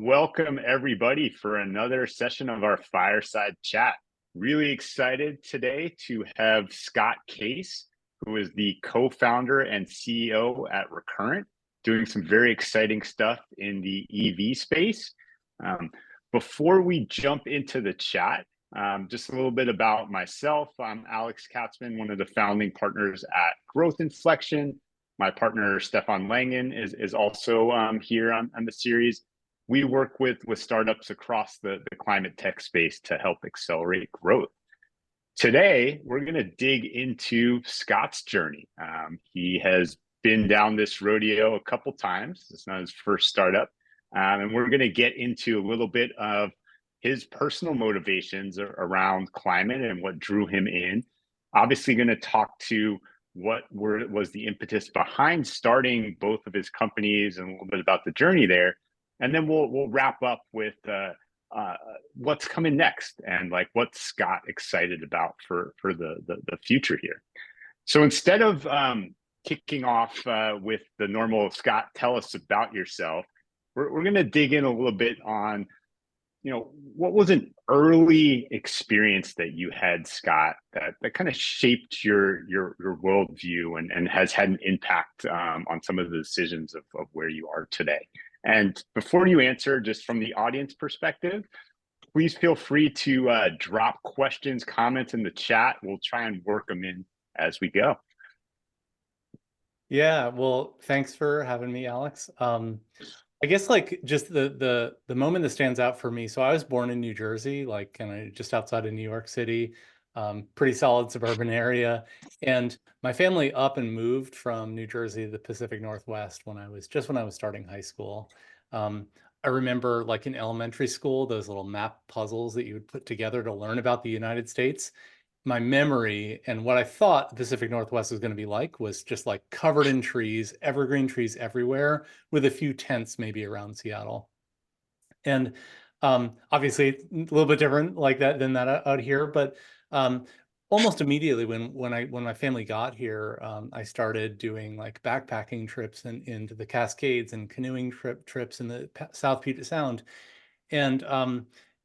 Welcome everybody for another session of our Fireside Chat. Really excited today to have Scott Case, who is the co-founder and CEO at Recurrent, doing some very exciting stuff in the EV space. Before we jump into the chat, just a little bit about myself. I'm Alex Katzmann, one of the founding partners at Growth Inflection. My partner, Stefan Langen, is also here on the series. We work with startups across the climate tech space to help accelerate growth. Today, we're going to dig into Scott's journey. He has been down this rodeo a couple times. It's not his first startup. And we're going to get into a little bit of his personal motivations around climate and what drew him in. Obviously going to talk to what was the impetus behind starting both of his companies and a little bit about the journey there. And then we'll wrap up with what's coming next and like what's Scott excited about for the future here. So instead of kicking off with the normal Scott, tell us about yourself, we're going to dig in a little bit on, what was an early experience that you had, Scott, that kind of shaped your worldview and has had an impact on some of the decisions of where you are today. And before you answer, just from the audience perspective, please feel free to drop questions, comments in the chat. We'll try and work them in as we go. Yeah, well, thanks for having me, Alex. I guess like just the moment that stands out for me. So I was born in New Jersey, like kind of just outside of New York City, pretty solid suburban area. And my family up and moved from New Jersey to the Pacific Northwest when I was starting high school. I remember like in elementary school, those little map puzzles that you would put together to learn about the United States. My memory and what I thought the Pacific Northwest was going to be like was just like covered in trees, evergreen trees everywhere, with a few tents maybe around Seattle. And obviously a little bit different like that than that out here, but almost immediately when my family got here, I started doing like backpacking trips into the Cascades and canoeing trips in the South Puget Sound. And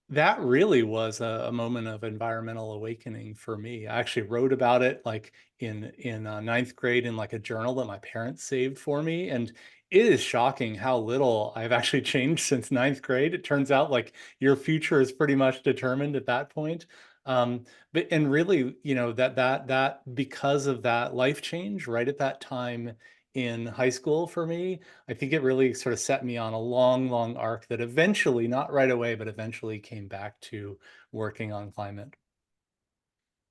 that really was a moment of environmental awakening for me. I actually wrote about it like in ninth grade in like a journal that my parents saved for me. And it is shocking how little I've actually changed since ninth grade. It turns out like your future is pretty much determined at that point. But really, that because of that life change right at that time in high school for me, I think it really sort of set me on a long arc that eventually, not right away, but eventually came back to working on climate.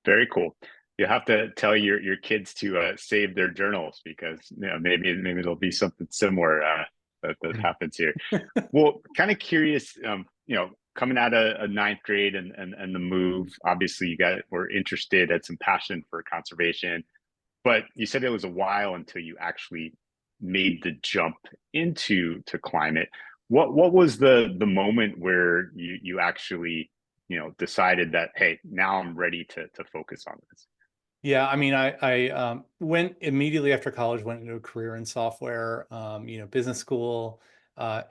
Very cool. You'll have to tell your kids to save their journals because maybe there'll be something similar that happens here. Well, kind of curious, coming out of ninth grade and the move, obviously you were interested, had some passion for conservation, but you said it was a while until you actually made the jump into climate. What was the moment where you actually decided that, hey, now I'm ready to focus on this? Yeah, I mean, I went immediately after college, went into a career in software, business school,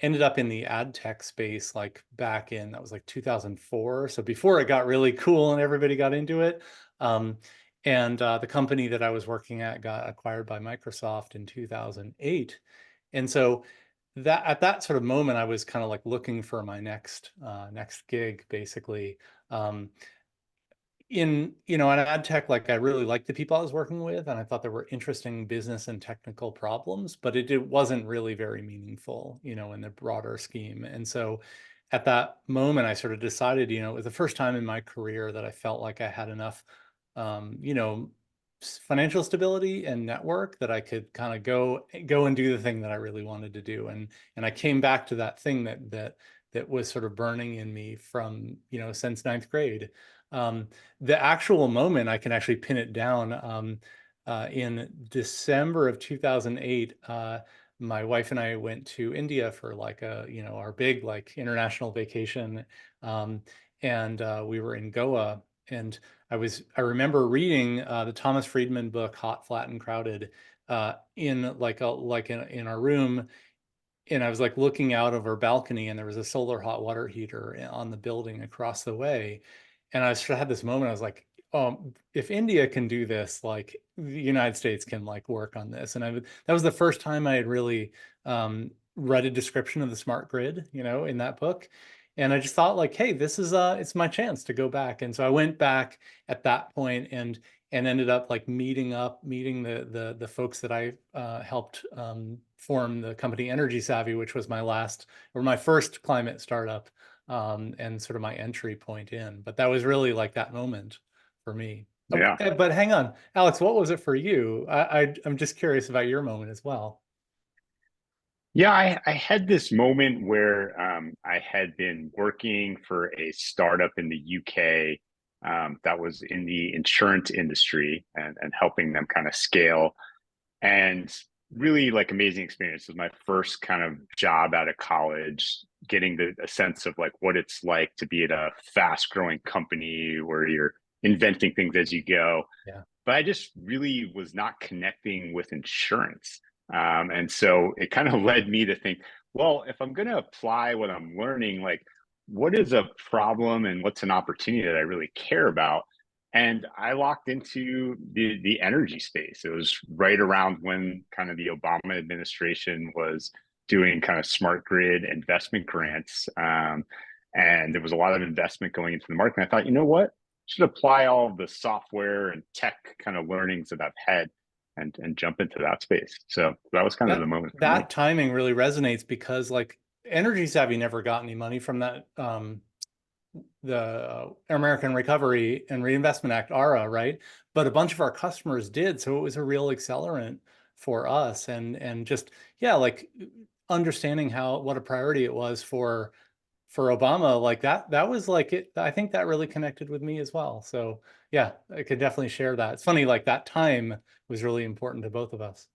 ended up in the ad tech space like back in, that was like 2004. So before it got really cool and everybody got into it. And the company that I was working at got acquired by Microsoft in 2008. And so that at that sort of moment, I was kind of like looking for my next gig, basically. In ad tech, like I really liked the people I was working with, and I thought there were interesting business and technical problems, but it wasn't really very meaningful, in the broader scheme. And so at that moment, I sort of decided, it was the first time in my career that I felt like I had enough, financial stability and network that I could kind of go and do the thing that I really wanted to do. And I came back to that thing that was sort of burning in me from, since ninth grade. The actual moment, I can actually pin it down. In December of 2008, my wife and I went to India for like our big like international vacation. And we were in Goa, and I remember reading the Thomas Friedman book, Hot, Flat, and Crowded, in our room. and I was like looking out over a balcony, and there was a solar hot water heater on the building across the way. And I sort of had this moment. I was like, if India can do this, like the United States can like work on this. And that was the first time I had really read a description of the smart grid, in that book. And I just thought like, hey, this is it's my chance to go back. And so I went back at that point and ended up like meeting the folks that I helped form the company EnergySavvy, which was my first climate startup, and sort of my entry point in. But that was really like that moment for me. Oh, Yeah. but hang on, Alex, what was it for you? I'm just curious about your moment as well. Yeah, I had this moment where I had been working for a startup in the UK that was in the insurance industry and helping them kind of scale. And really like amazing experience. It was my first kind of job out of college, getting a sense of like what it's like to be at a fast growing company where you're inventing things as you go. Yeah. But I just really was not connecting with insurance. And so it kind of led me to think, well, if I'm going to apply what I'm learning, like what is a problem and what's an opportunity that I really care about? And I locked into the energy space. It was right around when kind of the Obama administration was doing kind of smart grid investment grants. And there was a lot of investment going into the market. And I thought, you know what? Should apply all of the software and tech kind of learnings that I've had and jump into that space. So that was kind of the That moment for me. that timing really resonates because like EnergySavvy never got any money from that the American Recovery and Reinvestment Act, ARA, right? But a bunch of our customers did, so it was a real accelerant for us, and just yeah, like understanding what a priority it was for Obama, like that was like it. I think that really connected with me as well. So yeah, I could definitely share that. It's funny, like that time was really important to both of us.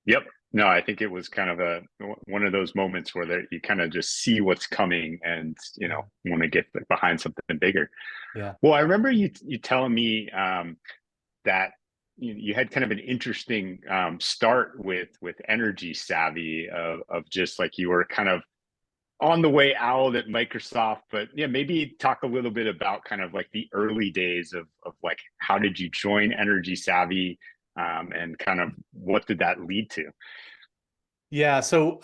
Yep. No, I think it was kind of one of those moments where you kind of just see what's coming and Yeah, want to get behind something bigger. yeah. Well, I remember you telling me that you had kind of an interesting start with EnergySavvy of just like you were kind of on the way out at Microsoft, but yeah, maybe talk a little bit about kind of like the early days of like how did you join EnergySavvy, and kind of what did that lead to? Yeah, so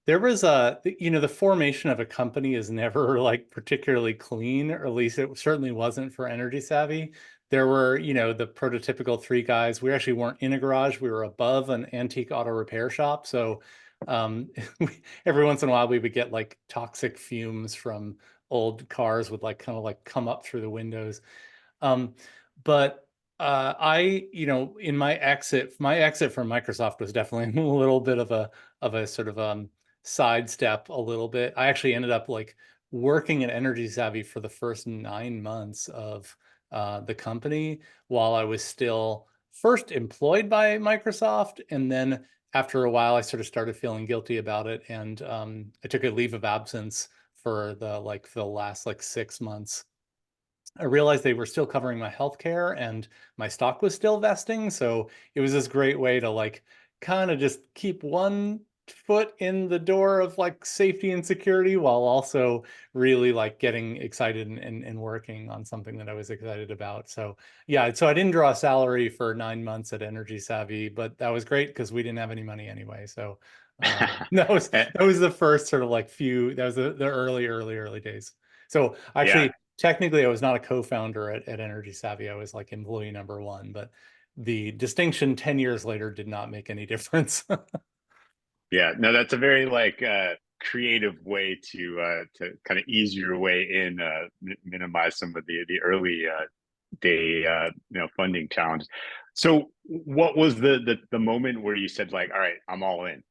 there was the formation of a company is never like particularly clean, or at least it certainly wasn't for EnergySavvy. There were, the prototypical three guys. We actually weren't in a garage. We were above an antique auto repair shop. So every once in a while we would get like toxic fumes from old cars would like kind of like come up through the windows. Um, but in my exit from Microsoft was definitely a little bit of a sort of sidestep a little bit. I actually ended up like working at EnergySavvy for the first 9 months of the company while I was still first employed by Microsoft, and then after a while I sort of started feeling guilty about it, and I took a leave of absence for the last like 6 months. I realized they were still covering my healthcare and my stock was still vesting. So it was this great way to like kind of just keep one foot in the door of like safety and security while also really like getting excited and working on something that I was excited about. So yeah, so I didn't draw a salary for 9 months at EnergySavvy, but that was great because we didn't have any money anyway. So that was the first sort of like that was the early days. So Yeah, actually, technically, I was not a co-founder at EnergySavvy. I was like employee number one, but the distinction 10 years later did not make any difference. yeah. No, that's a very like creative way to kind of ease your way in, minimize some of the early day funding challenges. So, what was the moment where you said like, all right, I'm all in?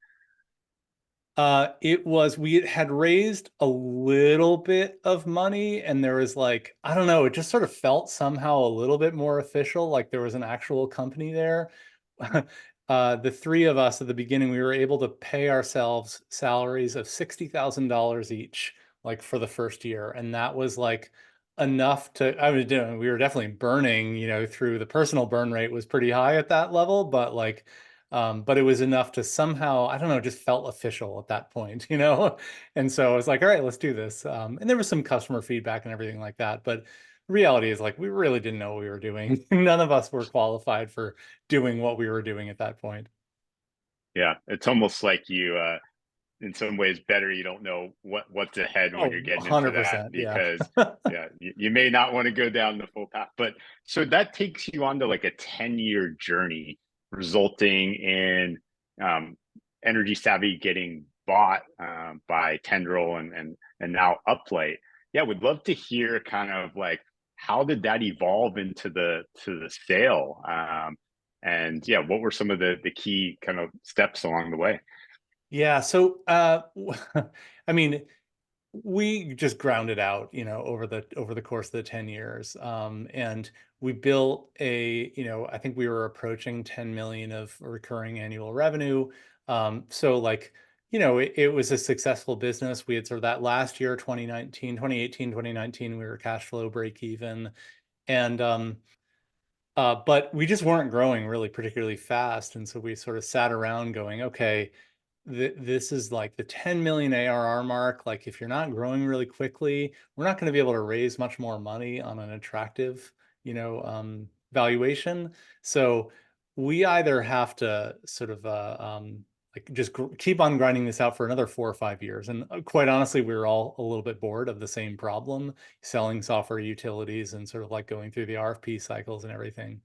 We had raised a little bit of money, and there was like, I don't know, it just sort of felt somehow a little bit more official, like there was an actual company there. The three of us at the beginning, we were able to pay ourselves salaries of $60,000 each, like for the first year. And that was like enough I was we were definitely burning, through the personal burn rate was pretty high at that level, but like But it was enough to somehow, I don't know, just felt official at that point, you know? And so I was like, all right, let's do this. And there was some customer feedback and everything like that. But the reality is like, we really didn't know what we were doing. None of us were qualified for doing what we were doing at that point. Yeah, it's almost like you in some ways better you don't know what's ahead when Oh, you're getting into that 100%. Yeah. because yeah, you may not want to go down the full path. But so that takes you on to like a 10-year journey resulting in um, EnergySavvy getting bought by Tendril and now Uplight. Yeah, would love to hear kind of like how did that evolve into the sale, and yeah, what were some of the key kind of steps along the way? Yeah. So, I mean, we just ground it out, you know, over the course of the 10 years. And we built I think we were approaching 10 million of recurring annual revenue. So like, it was a successful business. We had sort of that last year, 2019, 2018, 2019, we were cash flow break even. And but we just weren't growing really particularly fast. And so we sort of sat around going, okay, this is like the 10 million ARR mark. Like if you're not growing really quickly, we're not going to be able to raise much more money on an attractive, valuation. So we either have to sort of like just keep on grinding this out for another 4 or 5 years. And quite honestly, we were all a little bit bored of the same problem, selling software utilities and sort of like going through the RFP cycles and everything.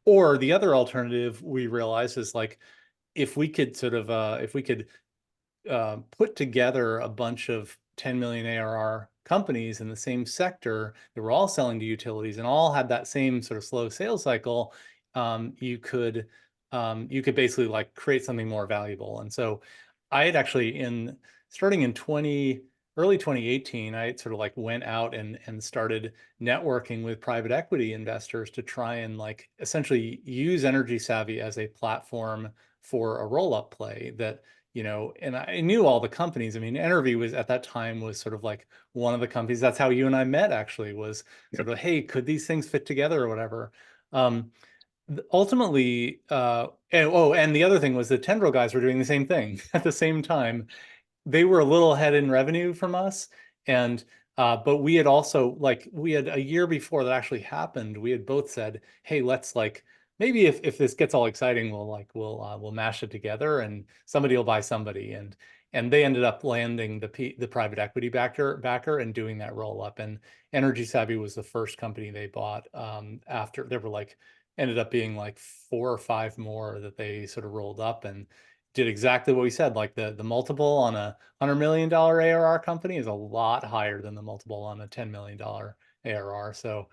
Or the other alternative we realized is like, if we could put together a bunch of 10 million ARR companies in the same sector that were all selling to utilities and all had that same sort of slow sales cycle, you could basically like create something more valuable. And so I had actually starting in early 2018, I sort of like went out and started networking with private equity investors to try and like essentially use EnergySavvy as a platform for a roll-up play that, and I knew all the companies. I mean, Energy was at that time was sort of like one of the companies. That's how you and I met, actually, was Yep. sort of, hey, could these things fit together or whatever? Ultimately, and the other thing was the Tendril guys were doing the same thing at the same time. They were a little ahead in revenue from us, and but we had also, like, we had a year before that actually happened, we had both said, hey, let's like, maybe if this gets all exciting, we'll mash it together and somebody will buy somebody. And they ended up landing the private equity backer and doing that roll up. And EnergySavvy was the first company they bought, after there were like, ended up being like 4 or 5 more that they sort of rolled up, and did exactly what we said. Like the multiple on a $100 million ARR company is a lot higher than the multiple on a $10 million ARR. So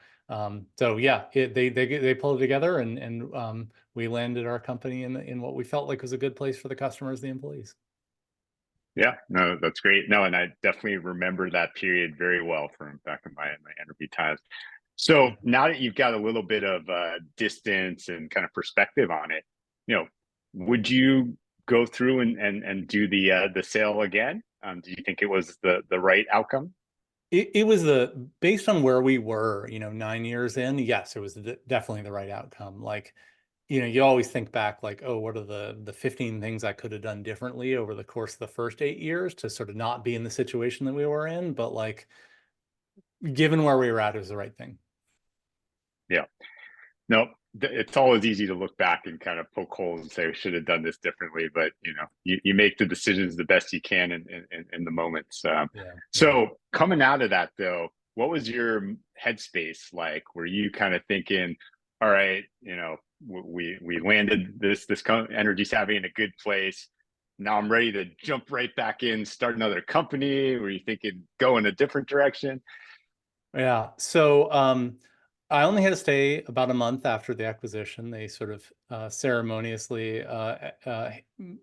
yeah, they pulled it together, and we landed our company in what we felt like was a good place for the customers, the employees. Yeah, no, that's great. No, and I definitely remember that period very well from back in my interview times. So Mhm. now that you've got a little bit of distance and kind of perspective on it, you know, would you go through and do the sale again? Do you think it was the right outcome? It was based on where we were, 9 years in. Yes, it was definitely the right outcome. Like, you always think back like, oh, what are the 15 things I could have done differently over the course of the first 8 years to sort of not be in the situation that we were in. But like, given where we were at, it was the right thing. Yeah. No, it's always easy to look back and kind of poke holes and say we should have done this differently, but you make the decisions the best you can in the moments. Yeah, yeah. So coming out of that though, what was your headspace like? Were you kind of thinking, all right, we landed this EnergySavvy in a good place. Now I'm ready to jump right back in, start another company. Were you thinking go in a different direction? Yeah. So I only had to stay about a month after the acquisition. They sort of ceremoniously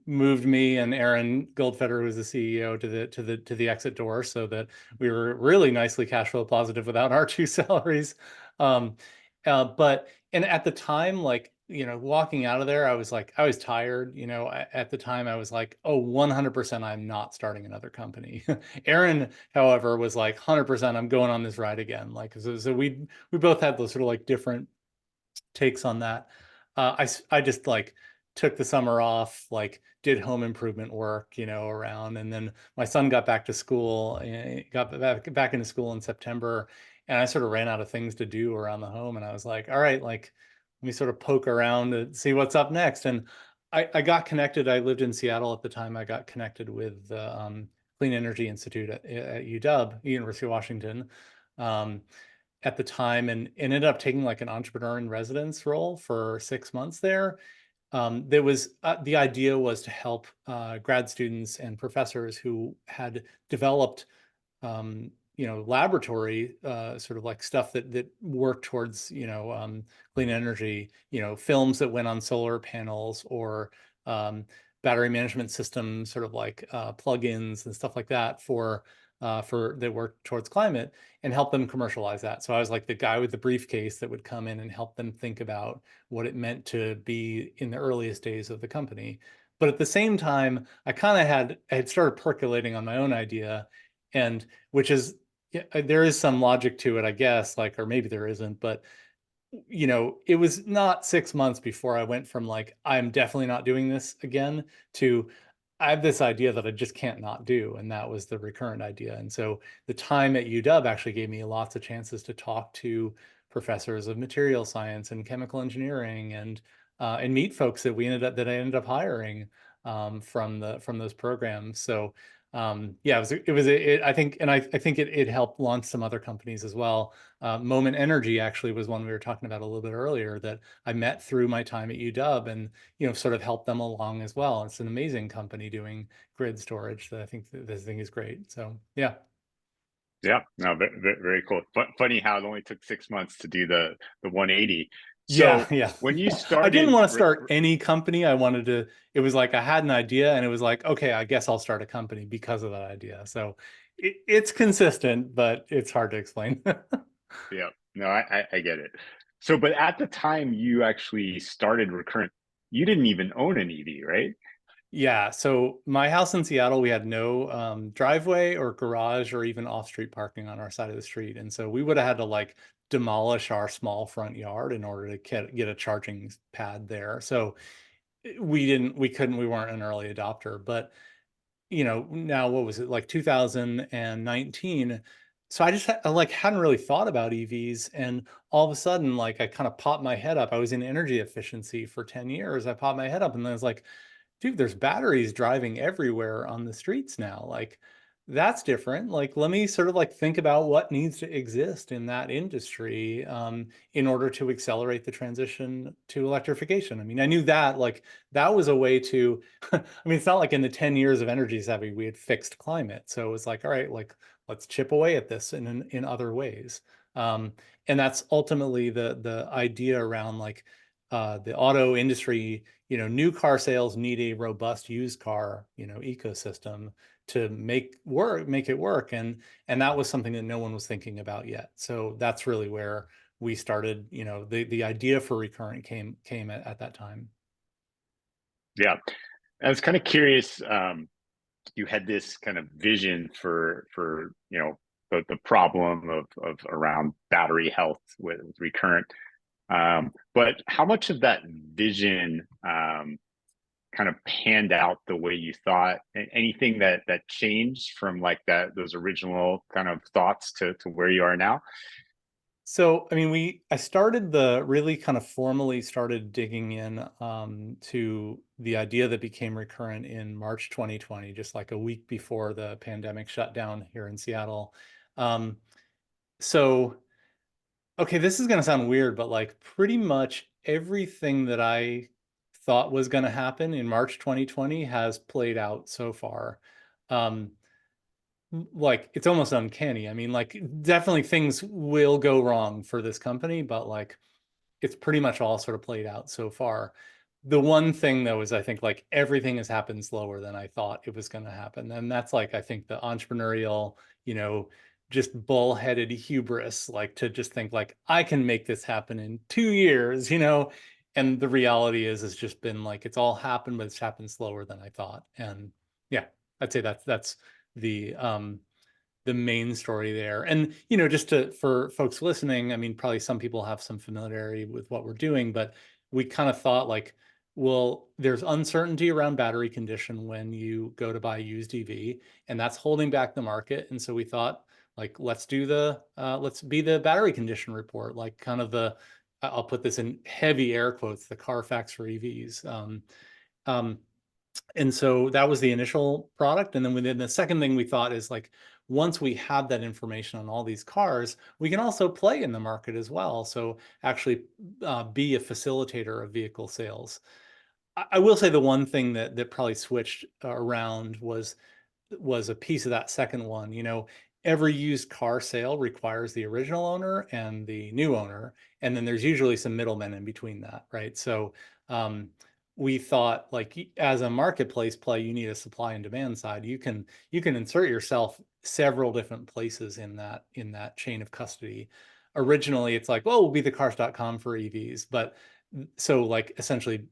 moved me and Aaron Goldfeder, who was the CEO, to the exit door, so that we were really nicely cash flow positive without our two salaries. Um, but and at the time, like, walking out of there, I was like, I was tired. At the time, I was like, oh, 100%, I'm not starting another company. Aaron, however, was like 100%, I'm going on this ride again. Like, so we both had those sort of like different takes on that. I just like took the summer off, like did home improvement work, around. And then my son got back to school and got back into school in September. And I sort of ran out of things to do around the home. And I was like, all right, like, let me sort of poke around and see what's up next. And I got connected. I lived in Seattle at the time. I got connected with the Clean Energy Institute at UW, University of Washington, at the time, and ended up taking like an entrepreneur in residence role for 6 months there. There was the idea was to help grad students and professors who had developed laboratory sort of like stuff that worked towards, clean energy, films that went on solar panels, or battery management systems, sort of like plugins and stuff like that for that work towards climate, and help them commercialize that. So I was like the guy with the briefcase that would come in and help them think about what it meant to be in the earliest days of the company. But at the same time, I kind of had started percolating on my own idea, and which is, yeah, there is some logic to it, I guess, like, or maybe there isn't, but it was not 6 months before I went from like, I'm definitely not doing this again, to I have this idea that I just can't not do. And that was the Recurrent idea. And so the time at UW actually gave me lots of chances to talk to professors of material science and chemical engineering, and meet folks that I ended up hiring from those programs. So yeah, I think, and I think it helped launch some other companies as well. Moment Energy actually was one we were talking about a little bit earlier that I met through my time at UW, and sort of helped them along as well. It's an amazing company doing grid storage that I think this thing is great. So yeah. Yeah, no, very cool. Funny how it only took 6 months to do the 180. Yeah, So yeah. when you I didn't started, want to start any company. It was like I had an idea, and it was like, okay, I guess I'll start a company because of that idea. So it's consistent, but it's hard to explain. yeah, no, I get it. So, but at the time you actually started Recurrent, you didn't even own an EV, right? Yeah, so my house in Seattle, we had no driveway or garage or even off-street parking on our side of the street. And so we would have had to like demolish our small front yard in order to get a charging pad there. So we weren't an early adopter. But now what was it, like 2019? So I like hadn't really thought about EVs, and all of a sudden, like I kind of popped my head up. I was in energy efficiency for 10 years. I popped my head up, and I was like, dude, there's batteries driving everywhere on the streets now. Like, that's different. Like, let me sort of like think about what needs to exist in that industry in order to accelerate the transition to electrification. I mean, I knew that like that was a way to, I mean, it's not like in the 10 years of EnergySavvy, we had fixed climate. So it was like, all right, like let's chip away at this in other ways. And that's ultimately the idea around like the auto industry. New car sales need a robust used car, ecosystem to make it work. And that was something that no one was thinking about yet. So that's really where we started, the idea for Recurrent came at that time. Yeah, I was kind of curious. You had this kind of vision for the problem of around battery health with Recurrent. But how much of that vision kind of panned out the way you thought? Anything that changed from like those original kind of thoughts to where you are now? So, I mean, I started the really kind of formally started digging in to the idea that became Recurrent in March 2020, just like a week before the pandemic shut down here in Seattle. Um, so, okay, this is going to sound weird, but like pretty much everything that I thought was going to happen in March 2020 has played out so far. Um, like it's almost uncanny. I mean, like definitely things will go wrong for this company, but like it's pretty much all sort of played out so far. The one thing though is I think like everything has happened slower than I thought it was going to happen. And that's like I think the entrepreneurial, just bullheaded hubris, like to just think like I can make this happen in 2 years, and the reality is it's just been like it's all happened, but it's happened slower than I thought. And yeah, I'd say that's the main story there. And, just for folks listening, I mean, probably some people have some familiarity with what we're doing, but we kind of thought like well, there's uncertainty around battery condition when you go to buy used EV, and that's holding back the market. And so we thought, like, let's be the battery condition report, like kind of I'll put this in heavy air quotes, the Carfax for EVs. Um, and so that was the initial product. And then within the second thing we thought is like, once we have that information on all these cars, we can also play in the market as well. So actually be a facilitator of vehicle sales. I will say the one thing that probably switched around was a piece of that second one. Every used car sale requires the original owner and the new owner, and then there's usually some middlemen in between that, right? So um, we thought, like, as a marketplace play, you need a supply and demand side. You can insert yourself several different places in that chain of custody. Originally, it's like, well, we'll be the cars.com for EVs, but so like essentially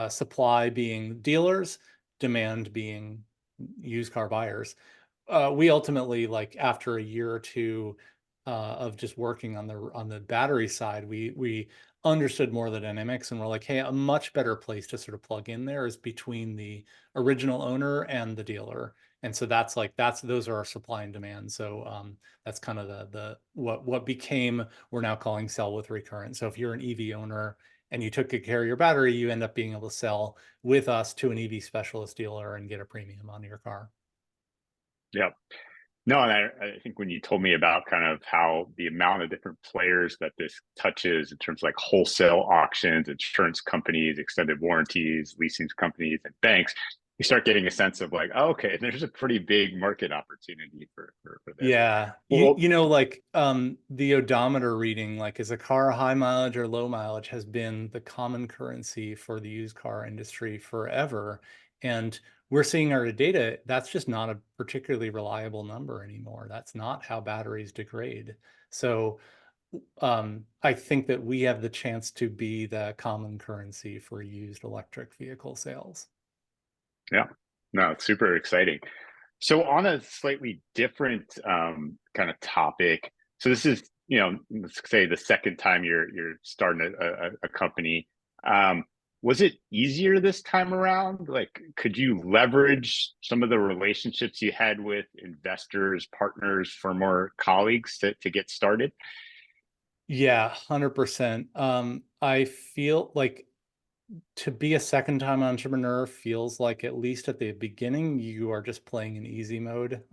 supply being dealers, demand being used car buyers. We ultimately, like after a year or two of just working on the battery side, we understood more the dynamics, and we're like, hey, a much better place to sort of plug in there is between the original owner and the dealer. And so those are our supply and demand. So that's kind of the what became, we're now calling sell with Recurrent. So if you're an EV owner and you took good care of your battery, you end up being able to sell with us to an EV specialist dealer and get a premium on your car. Yep. No, and I think when you told me about kind of how the amount of different players that this touches in terms of like wholesale auctions, insurance companies, extended warranties, leasing companies, and banks, you start getting a sense of like, oh, okay, there's a pretty big market opportunity for this. Yeah. Well, Like the odometer reading, like is a car high mileage or low mileage, has been the common currency for the used car industry forever. And we're seeing our data, that's just not a particularly reliable number anymore. That's not how batteries degrade. So I think that we have the chance to be the common currency for used electric vehicle sales. yeah, no, it's super exciting. So on a slightly different kind of topic, so this is, let's say the second time you're starting a company. Was it easier this time around? Like, could you leverage some of the relationships you had with investors, partners, for more colleagues to get started? Yeah, 100%. I feel like to be a second time entrepreneur feels like, at least at the beginning, you are just playing in easy mode.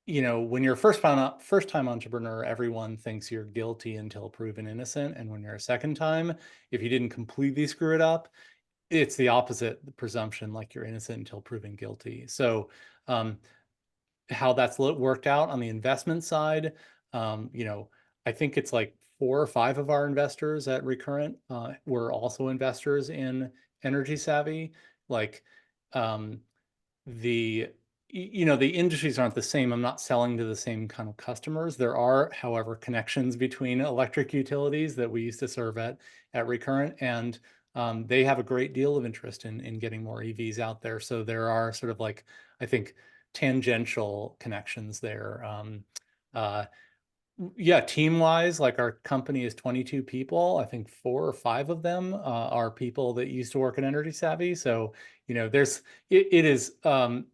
When you're a first time entrepreneur, everyone thinks you're guilty until proven innocent. And when you're a second time, if you didn't completely screw it up, it's the opposite, the presumption, like you're innocent until proven guilty. So um, how that's worked out on the investment side. I think it's like 4 or 5 of our investors at Recurrent were also investors in EnergySavvy. Like um, the industries aren't the same. I'm not selling to the same kind of customers. There are, however, connections between electric utilities that we used to serve at Recurrent, and they have a great deal of interest in getting more EVs out there. So there are sort of like, I think, tangential connections there. Uh, yeah, team wise, like our company is 22 people. I think 4 or 5 of them are people that used to work at EnergySavvy. So, it is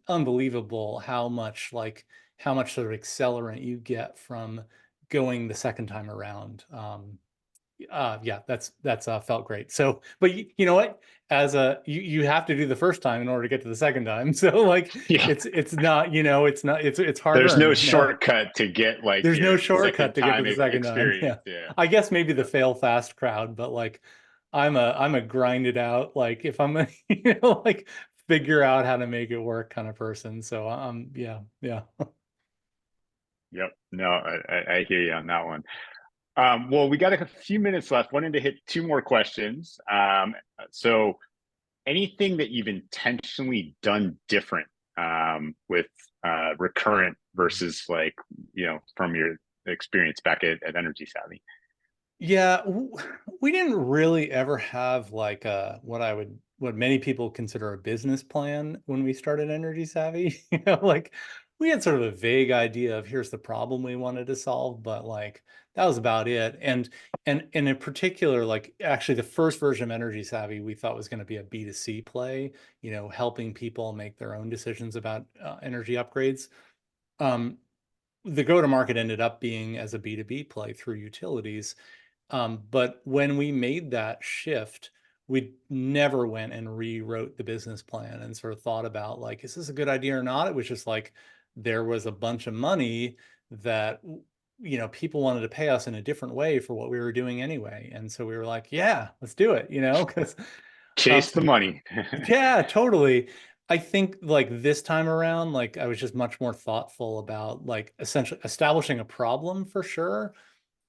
unbelievable how much sort of accelerant you get from going the second time around. Yeah, that's felt great. So, but you know what? You have to do the first time in order to get to the second time. So like Yeah, it's not, it's hard there's no earned. shortcut to get like There's no your shortcut second to get to time the second time. experience. Yeah. Yeah, I guess maybe the yeah, fail fast crowd, but like I'm a grind it out, like if I'm a, like figure out how to make it work kind of person. So yeah, yeah. yep. No, I hear you on that one. Well, we got a few minutes left. Wanted to hit two more questions. So anything that you've intentionally done different with Recurrent versus like, from your experience back at EnergySavvy? Yeah, we didn't really ever have like what many people consider a business plan when we started EnergySavvy. Like we had sort of a vague idea of here's the problem we wanted to solve, but like that was about it. And in particular, like actually the first version of EnergySavvy we thought was going to be a B2C play, helping people make their own decisions about energy upgrades. The go-to-market ended up being as a B2B play through utilities. But when we made that shift, we never went and rewrote the business plan and sort of thought about like, is this a good idea or not? It was just like there was a bunch of money that people wanted to pay us in a different way for what we were doing anyway. And so we were like, yeah, let's do it, because Chase the money. yeah, totally. I think like this time around, like I was just much more thoughtful about like essentially establishing a problem for sure,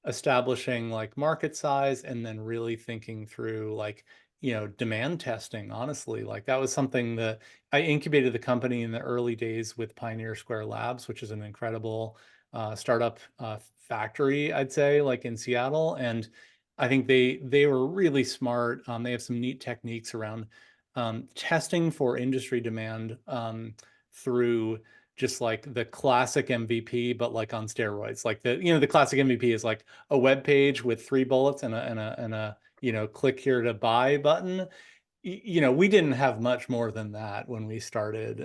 establishing like market size, and then really thinking through like demand testing. Honestly, like that was something that I incubated the company in the early days with Pioneer Square Labs, which is an incredible startup factory, I'd say, like in Seattle. And I think they were really smart. They have some neat techniques around testing for industry demand through just like the classic MVP, but like on steroids. Like the classic MVP is like a web page with 3 bullets and a click here to buy button. We didn't have much more than that when we started,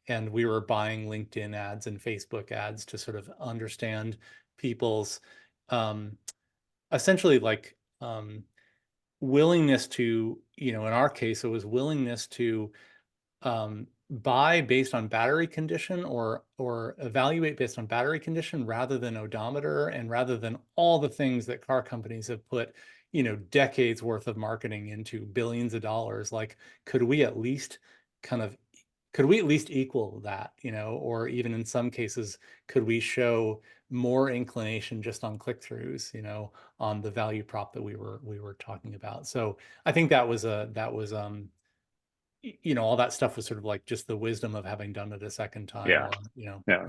and we were buying LinkedIn ads and Facebook ads to sort of understand people's essentially like willingness to, in our case, it was willingness to buy based on battery condition or evaluate based on battery condition rather than odometer, and rather than all the things that car companies have put decades worth of marketing into, billions of dollars. Like could we at least equal that, or even in some cases could we show more inclination just on click-throughs, on the value prop that we were talking about. So I think that was all that stuff was sort of like just the wisdom of having done it a second time. Yeah. Or Yeah. yeah.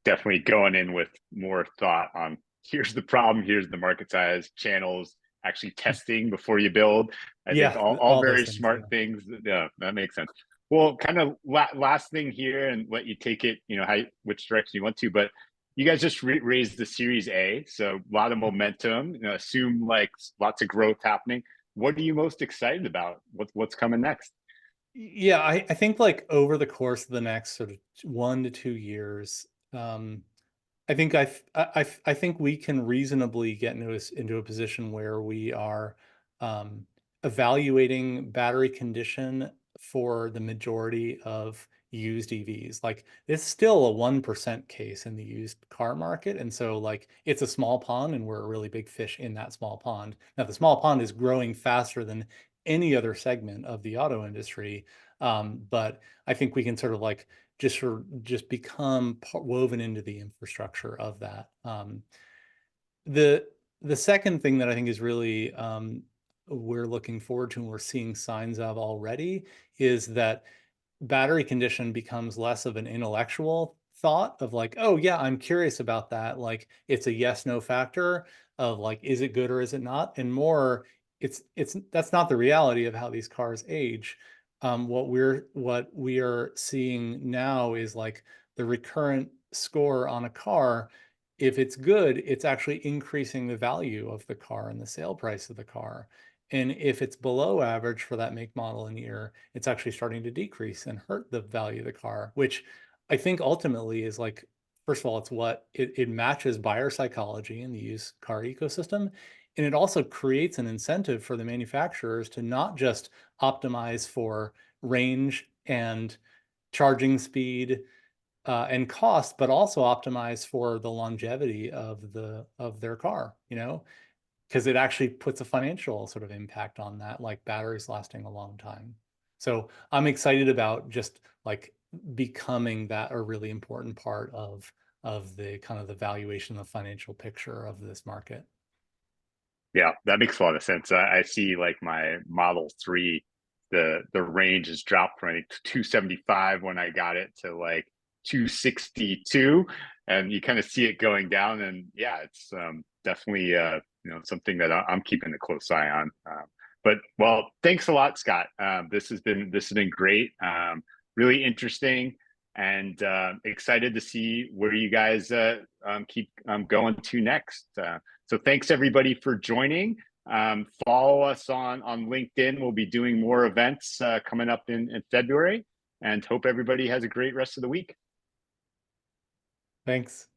Definitely going in with more thought on here's the problem, here's the market size, channels, actually testing before you build. I think Yeah, all all those very things. smart Yeah. things. Yeah, that makes sense. Well, kind of last thing here, and let you take it, which direction you want to. But you guys just raised the Series A, so a lot of momentum. Assume like lots of growth happening. What are you most excited about? What's coming next? Yeah, I think like over the course of the next sort of 1 to 2 years, I think I think we can reasonably get into a position where we are um, evaluating battery condition for the majority of used EVs. Like it's still a 1% case in the used car market, and so like it's a small pond, and we're a really big fish in that small pond. Now the small pond is growing faster than any other segment of the auto industry, but I think we can sort of like just become woven into the infrastructure of that. The the second thing that I think is really we're looking forward to and we're seeing signs of already is that battery condition becomes less of an intellectual thought of like, oh yeah, I'm curious about that. Like it's a yes, no factor of like, is it good or is it not? And more, it's that's not the reality of how these cars age. What we are seeing now is like the recurrent score on a car. If it's good, it's actually increasing the value of the car and the sale price of the car. And if it's below average for that make, model, and year, it's actually starting to decrease and hurt the value of the car, which I think ultimately is like, first of all, it's what it matches buyer psychology in the used car ecosystem. And it also creates an incentive for the manufacturers to not just optimize for range and charging speed and cost, but also optimize for the longevity of their car, because it actually puts a financial sort of impact on that, like batteries lasting a long time. So I'm excited about just like becoming that a really important part of the kind of the valuation, the financial picture of this market. Yeah, that makes a lot of sense. I see like my Model 3, the range has dropped from I think 275 when I got it to like 262, and you kind of see it going down. And yeah, it's definitely something that I'm keeping a close eye on. But well, thanks a lot, Scott. This has been great, really interesting, and excited to see where you guys keep going to next. So thanks everybody for joining. Follow us on LinkedIn. We'll be doing more events coming up in February, and hope everybody has a great rest of the week. Thanks.